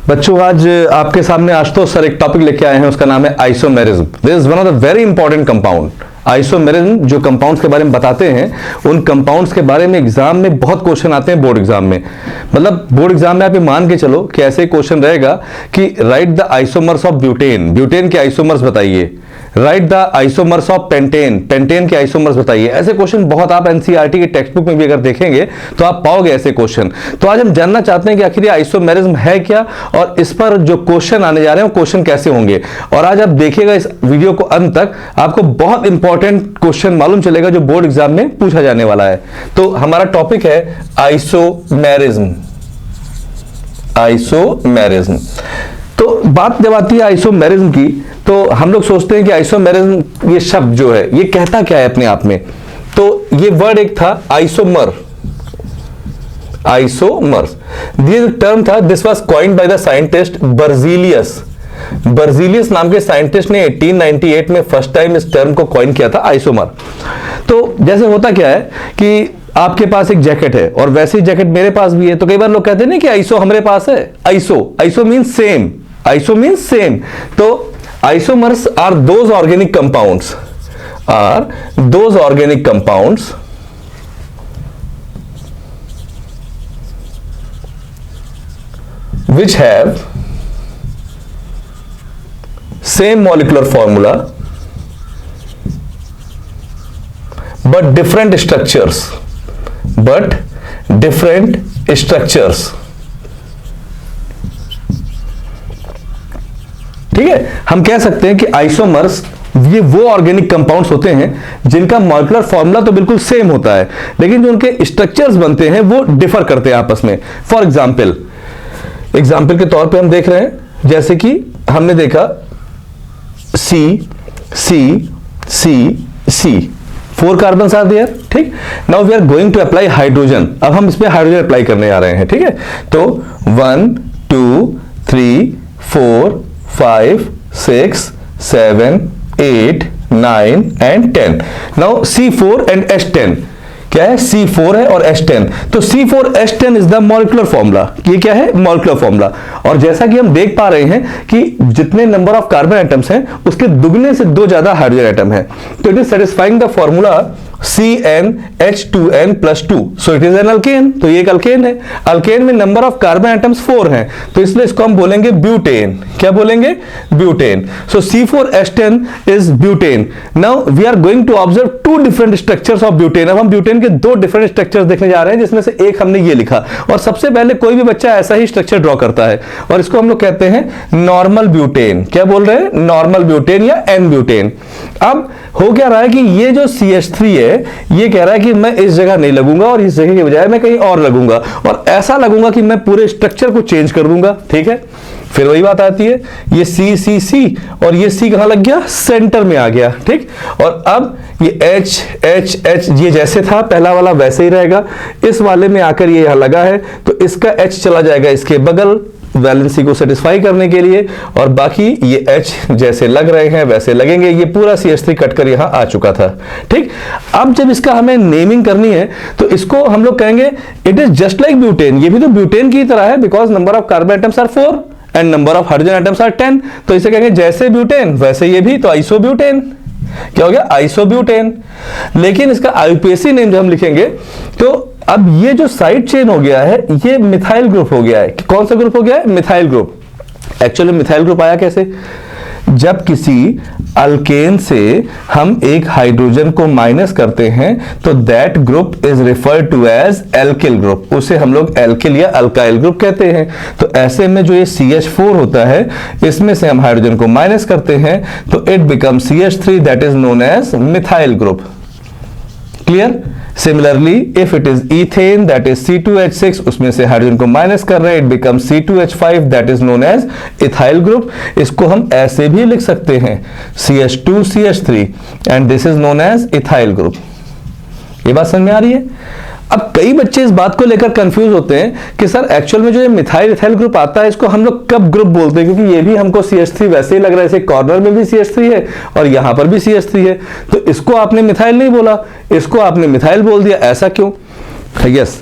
बच्चों आज आपके सामने आशुतोष सर एक टॉपिक लेके आए हैं, उसका नाम है isomerism. This is one of the very important compound. Isomerism जो कंपाउंड्स के बारे में बताते हैं, उन कंपाउंड्स के बारे में एग्जाम में बहुत क्वेश्चन आते हैं। बोर्ड एग्जाम में, मतलब बोर्ड एग्जाम में आप ये मान के चलो कि ऐसे क्वेश्चन रहेगा कि right the isomers of butane, butane के आइसोमर्स बताइए। Right the isomers of pentane, pentane के आइसोमर्स बताइए। ऐसे क्वेश्चन बहुत आप एनसीईआरटी के टेक्स्ट बुक में भी अगर देखेंगे तो आप पाओगे ऐसे क्वेश्चन। तो आज हम जानना चाहते हैं कि आखिर ये आइसोमेरिज्म है क्या, और इस पर जो क्वेश्चन आने जा रहे हैं वो क्वेश्चन कैसे होंगे। और आज आप देखिएगा इस वीडियो को अंत तक, आपको बहुत इंपॉर्टेंट क्वेश्चन मालूम चलेगा जो बोर्ड एग्जाम में पूछा जाने वाला है। तो हमारा टॉपिक है आइसोमेरिज्म। आइसोमेरिज्म, तो बात जब आती है आइसोमेरिज्म की, तो हम लोग सोचते हैं कि आइसोमेरिज्म ये शब्द जो है ये कहता क्या है अपने आप में। तो ये वर्ड एक था आइसोमर, आइसोमर्स, ये टर्म था। This was coined by the scientist Berzelius. Berzelius नाम के साइंटिस्ट ने 1898 में फर्स्ट टाइम इस टर्म को कॉइन किया था, आइसोमर। तो जैसे होता क्या है कि आपके पास एक जैकेट है और वैसी जैकेट मेरे पास भी है, तो कई बार लोग कहते हैं ना कि आइसो हमारे पास है। Iso, iso means same, iso means same. तो isomers are those organic compounds, are those organic compounds which have same molecular formula but different structures, but different structures। ठीक है, हम कह सकते हैं कि आइसोमर्स ये वो ऑर्गेनिक कंपाउंड्स होते हैं जिनका मॉलिक्यूलर फॉर्मूला तो बिल्कुल सेम होता है, लेकिन जो उनके स्ट्रक्चर्स बनते हैं वो डिफर करते हैं आपस में। फॉर एग्जाम्पल के तौर पे हम देख रहे हैं, जैसे कि हमने देखा C C C C, 4 carbon are there. ठीक, now we are going to apply hydrogen. अब हम इसमें हाइड्रोजन अप्लाई करने आ रहे हैं। ठीक है, तो 1 2 3 4 5 6 7 8 9 and 10। Now C4 and H10 क्या है? C4 है और H10। तो C4H10 is the molecular formula. ये क्या है? Molecular formula. और जैसा कि हम देख पा रहे हैं कि जितने नंबर ऑफ कार्बन एटम्स हैं उसके दुगने से 2 ज्यादा हाइड्रोजन एटम है। तो it is satisfying the formula CnH2n+2, so it is an alkane. तो ये एक अल्केन है। अल्केन में नंबर ऑफ कार्बन एटम्स 4 हैं, तो इसलिए इसको हम बोलेंगे ब्यूटेन। क्या बोलेंगे? Butane. So C4H10 is butane. Now we are going to observe 2 different structures of butane. अब हम ब्यूटेन के 2 डिफरेंट स्ट्रक्चर्स देखने जा रहे हैं, जिसमें से एक हमने ये लिखा, और सबसे पहले कोई भी बच्चा ऐसा ही स्ट्रक्चर ड्रॉ करता है, और इसको हम लोग कहते हैं नॉर्मल ब्यूटेन। क्या बोल रहे हैं? नॉर्मल ब्यूटेन या एन ब्यूटेन। अब हो क्या रहा है कि ये जो CH3 है ये कह रहा है कि मैं इस जगह नहीं लगूंगा और इस जगह के बजाय मैं कहीं और लगूंगा, और ऐसा लगूंगा कि मैं पूरे स्ट्रक्चर को चेंज कर दूंगा। ठीक है, फिर वही बात आती है, ये C और ये C कहां लग गया? सेंटर में आ गया। ठीक, और अब ये H ये जैसे था पहला वाला वैसे ही रहेगा। इस वाले में आकर ये यहां लगा है, तो इसका H चला जाएगा इसके बगल वैलेंसी को सेटिस्फाई करने के लिए, और बाकी ये H जैसे लग रहे हैं वैसे लगेंगे। ये पूरा CH3 कटकर यहां आ चुका था। ठीक, अब जब इसका हमें नेमिंग करनी है तो इसको हम लोग कहेंगे it is just like butane. ये भी तो ब्यूटेन की तरह है, because number of carbon atoms are 4 and number of hydrogen atoms are 10। तो इसे कहेंगे जैसे ब्यूटेन वैसे ये भी, तो आइसोब्यूटेन। क्या हो गया? आइसोब्यूटेन। लेकिन इसका IUPAC नेम जब हम लिखेंगे तो अब ये जो साइड चेन हो गया है ये मिथाइल ग्रुप हो गया है। कौन सा ग्रुप हो गया है? Methyl group. Actually methyl group आया कैसे? जब किसी अल्केन से हम एक हाइड्रोजन को माइनस करते हैं तो that group is referred to as alkyl group. उसे हम लोग एल्किल या अल्काइल ग्रुप कहते हैं। तो ऐसे में जो ये CH4 होता है, इसमें से हम हाइड्रोजन को माइनस करते हैं तो it become CH3, that is known as methyl group. Clear? Similarly if it is ethane, that is C2H6, उसमें से हाइड्रोजन को माइनस कर रहे हैं, it become C2H5, that is known as ethyl group. इसको हम ऐसे भी लिख सकते हैं CH2CH3 and this is known as ethyl group. ये बात समझ में आ रही है? अब कई बच्चे इस बात को लेकर कंफ्यूज होते हैं कि सर एक्चुअल में जो ये मिथाइल इथाइल ग्रुप आता है इसको हम लोग कब ग्रुप बोलते हैं, क्योंकि ये भी हमको CH3 वैसे ही लग रहा है, जैसे कॉर्नर में भी CH3 है और यहां पर भी CH3 है, तो इसको आपने मिथाइल नहीं बोला, इसको आपने मिथाइल बोल दिया, ऐसा क्यों? Yes,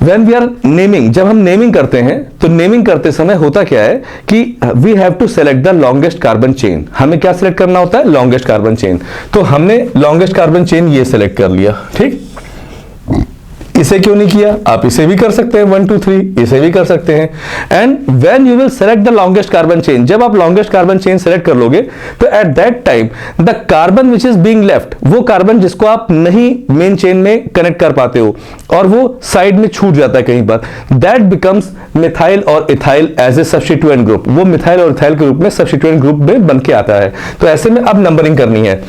When we are naming, जब हम नेमिंग करते हैं तो नेमिंग करते समय होता क्या है कि we have to select the longest carbon chain. हमें क्या सेलेक्ट करना होता है? Longest carbon chain. तो हमने लॉन्गेस्ट कार्बन चेन ये सेलेक्ट कर लिया, ठीक। इसे क्यों नहीं किया? आप इसे भी कर सकते हैं, 1 2 3 इसे भी कर सकते हैं। And when you will select the longest carbon chain, जब आप लॉन्गेस्ट कार्बन चेन सेलेक्ट कर लोगे तो at that time the carbon which is being left, वो कार्बन जिसको आप नहीं मेन चेन में कनेक्ट कर पाते हो और वो साइड में छूट जाता है कहीं पर, दैट बिकम्स मिथाइल और ethyl as a substituent group. वो मिथाइल और इथाइल के रूप में सब्स्टिट्यूएंट ग्रुप में बन के आता है। तो ऐसे में अब नंबरिंग करनी है।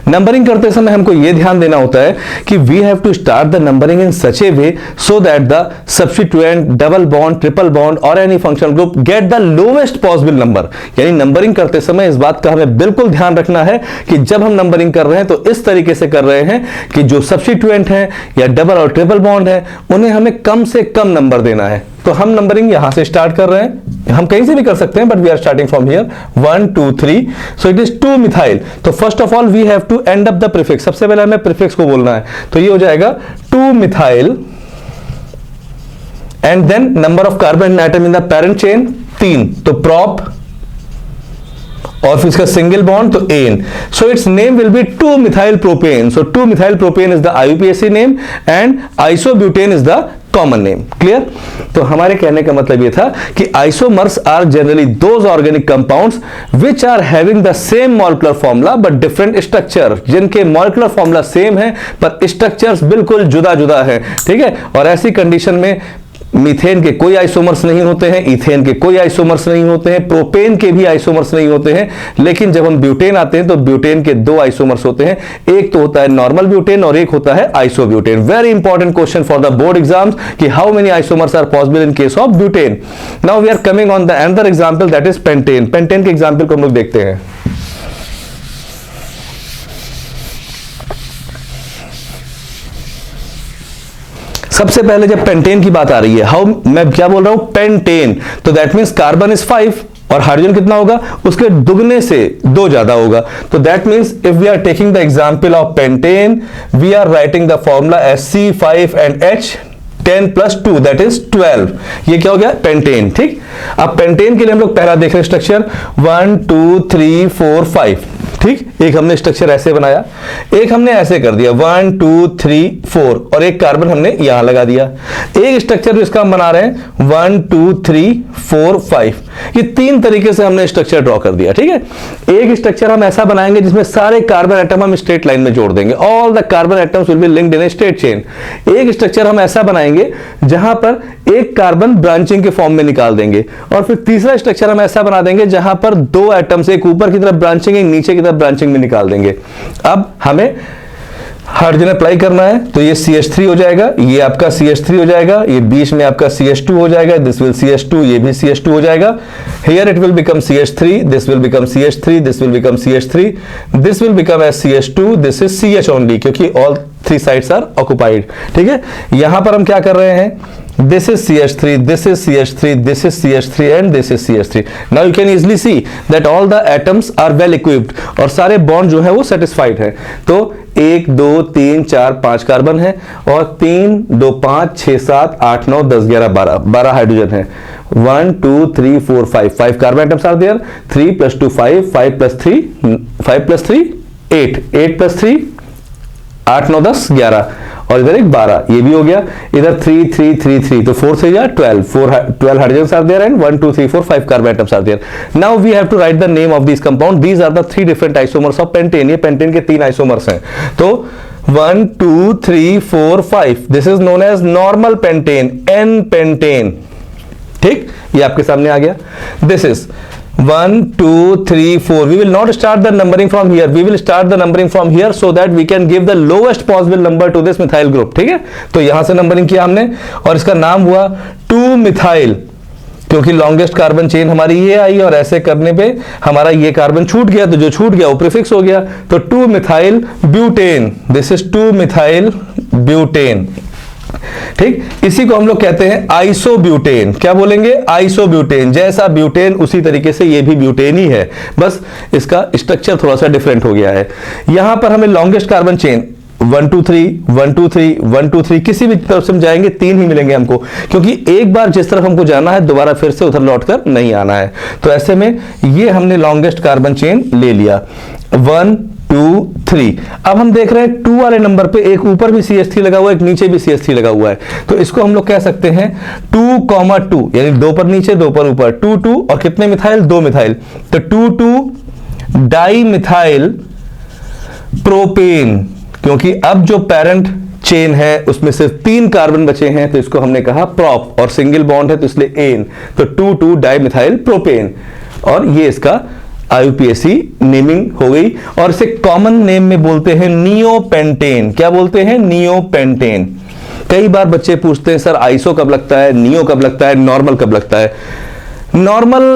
नंबरिंग करते समय हमको यह ध्यान देना होता है कि we have to start the numbering in such a way so that the substituent, double bond, triple bond और any functional group get the lowest possible number. यानी नंबरिंग करते समय इस बात का हमें बिल्कुल ध्यान रखना है कि जब हम नंबरिंग कर रहे हैं तो इस तरीके से कर रहे हैं कि जो सब्स्टिट्यूएंट है या डबल और ट्रिपल बॉन्ड है उन्हें हमें कम से कम नंबर देना है। तो हम नंबरिंग यहां से स्टार्ट कर रहे हैं, हम कहीं से भी कर सकते हैं but we are starting from here 1 2 3। So it is 2 methyl. तो first of all we have to end up the prefix. सबसे पहले हमें प्रीफिक्स को बोलना है, तो ये हो जाएगा 2 methyl and then number of carbon atom in the parent chain 3, तो प्रोप और फिर इसका सिंगल बॉन्ड तो ane. So its name will be 2 methyl propane. So 2 methyl propane is the IUPAC name and isobutane is the common name. Clear? तो हमारे कहने का मतलब यह था कि isomers are generally those organic compounds which are having the same molecular formula but different structure, जिनके molecular formula same है पर स्ट्रक्चर्स बिल्कुल जुदा जुदा है, ठीक है। और ऐसी कंडीशन में मीथेन के कोई आइसोमर्स नहीं होते हैं, इथेन के कोई आइसोमर्स नहीं होते हैं, प्रोपेन के भी आइसोमर्स नहीं होते हैं। लेकिन जब हम ब्यूटेन आते हैं तो ब्यूटेन के 2 आइसोमर्स होते हैं, एक तो होता है नॉर्मल ब्यूटेन और एक होता है isobutane. Very important question for the board exams कि how many isomers are possible in case of butane. Now we are coming on the another example that is pentane. Pentane के example को हम लोग देखते हैं। सबसे पहले जब पेंटेन की बात आ रही है, हाउ, मैं क्या बोल रहा हूं? पेंटेन। तो दैट मींस कार्बन इज 5 और हाइड्रोजन कितना होगा? उसके दुगने से 2 ज्यादा होगा। तो that means if we are taking the example of pentane, we are writing the formula SC5 and H 10 + 2 that is 12। ये क्या हो गया? पेंटेन। ठीक। अब पेंटेन के लिए हम लोग पहला देख रहे हैं स्ट्रक्चर 1 2 3 4 5। ठीक, एक हमने स्ट्रक्चर ऐसे बनाया, एक हमने ऐसे कर दिया 1 2 3 4 और एक कार्बन हमने यहां लगा दिया। एक स्ट्रक्चर जिसका हम बना रहे हैं 1 2 3 4 5। ये 3 तरीके से हमने स्ट्रक्चर ड्रॉ कर दिया। ठीक है, एक स्ट्रक्चर हम ऐसा बनाएंगे जिसमें सारे कार्बन एटम हम स्ट्रेट लाइन में जोड़ देंगे, all the carbon atoms will be linked in a straight chain. एक स्ट्रक्चर हम ऐसा बनाएंगे जहां पर एक कार्बन ब्रांचिंग के फॉर्म में निकाल देंगे, और फिर तीसरा स्ट्रक्चर हम ऐसा बना देंगे जहां पर 2 एटम्स, एक ऊपर की तरफ ब्रांचिंग, एक नीचे की तरफ ब्रांचिंग में निकाल देंगे। अब हमें हाइड्रोजन अप्लाई करना है, तो ये CH3 हो जाएगा, ये आपका CH3 हो जाएगा, ये बीच में आपका CH2 हो जाएगा, दिस विल CH2, ये भी CH2 हो जाएगा। Here it will become CH3, this will become CH3, this will become CH3, this will become as CH2, this is CH only, क्योंकि ऑल 3 साइड्स आर ऑक्युपाइड। ठीक है, यहां पर हम क्या कर रहे हैं? This is CH3, this is CH3, this is CH3 and this is CH3. Now you can easily see that all the atoms are well equipped और सारे बॉन्ड जो है वो satisfied है। तो 1 2 3 4 5 कार्बन है और 3 2 5 6 7 8 9 10 11 12 हाइड्रोजन है। 1 2 3 4 5 कार्बन एटम्स आर देयर। 3 + 2 5 5 + 3 8 8 + 3 8 9 10 11 और इधर एक 12, ये भी हो गया। इधर 3 3 3 3, तो 4 से 12 12 hydrogens are there and 1 2 3 4 5 carbon atoms are there. Now we have to write the name of these compound. These are the 3 different isomers of pentane. ये pentane के 3 isomers हैं। तो 1 2 3 4 5, this is known as normal pentane, N-pentane। ठीक, ये आपके सामने आ गया। This is 1 2 3 4. We will not start the numbering from here. We will start the numbering from here so that we can give the lowest possible number to this methyl group. ठीक है, तो यहां से नंबरिंग किया हमने और इसका नाम हुआ 2 मिथाइल, क्योंकि लॉन्गेस्ट कार्बन चेन हमारी ये आई और ऐसे करने पे हमारा ये कार्बन छूट गया, तो जो छूट गया वो प्रीफिक्स हो गया। तो 2 methyl butane, this is 2 methyl butane. ठीक, इसी को हम लोग कहते हैं आइसोब्यूटेन। क्या बोलेंगे? आइसोब्यूटेन। जैसा ब्यूटेन उसी तरीके से ये भी ब्यूटेन ही है, बस इसका स्ट्रक्चर थोड़ा सा डिफरेंट हो गया है। यहां पर हमें लॉन्गेस्ट कार्बन चेन 1 2 3 1 2 3 1 2 3, किसी भी तरफ से हम जाएंगे 3 ही मिलेंगे हमको, क्योंकि एक बार जिस तरफ हमको जाना है दोबारा फिर से उधर लौटकर नहीं आना है। तो ऐसे में ये हमने लॉन्गेस्ट कार्बन चेन ले लिया 1 2 3। अब हम देख रहे हैं 2 वाले नंबर पे एक ऊपर भी CH3 लगा हुआ है, एक नीचे भी CH3 लगा हुआ है, तो इसको हम लोग कह सकते हैं 2,2, यानी 2 पर नीचे 2 पर ऊपर 2 2, और कितने मिथाइल, 2 मिथाइल, तो 2 2 डाई मिथाइल प्रोपेन। क्योंकि अब जो पेरेंट चेन है उसमें सिर्फ 3 कार्बन बचे हैं, तो इसको हमने कहा प्रॉप, और सिंगल बॉन्ड है तो इसलिए एन, तो 2 2 डाई मिथाइल प्रोपेन, और ये इसका IUPAC नेमिंग हो गई। और इसे कॉमन नेम में बोलते हैं नियोपेंटेन। क्या बोलते हैं? नियोपेंटेन। कई बार बच्चे पूछते हैं सर आइसो कब लगता है, नियो कब लगता है, नॉर्मल कब लगता है? नॉर्मल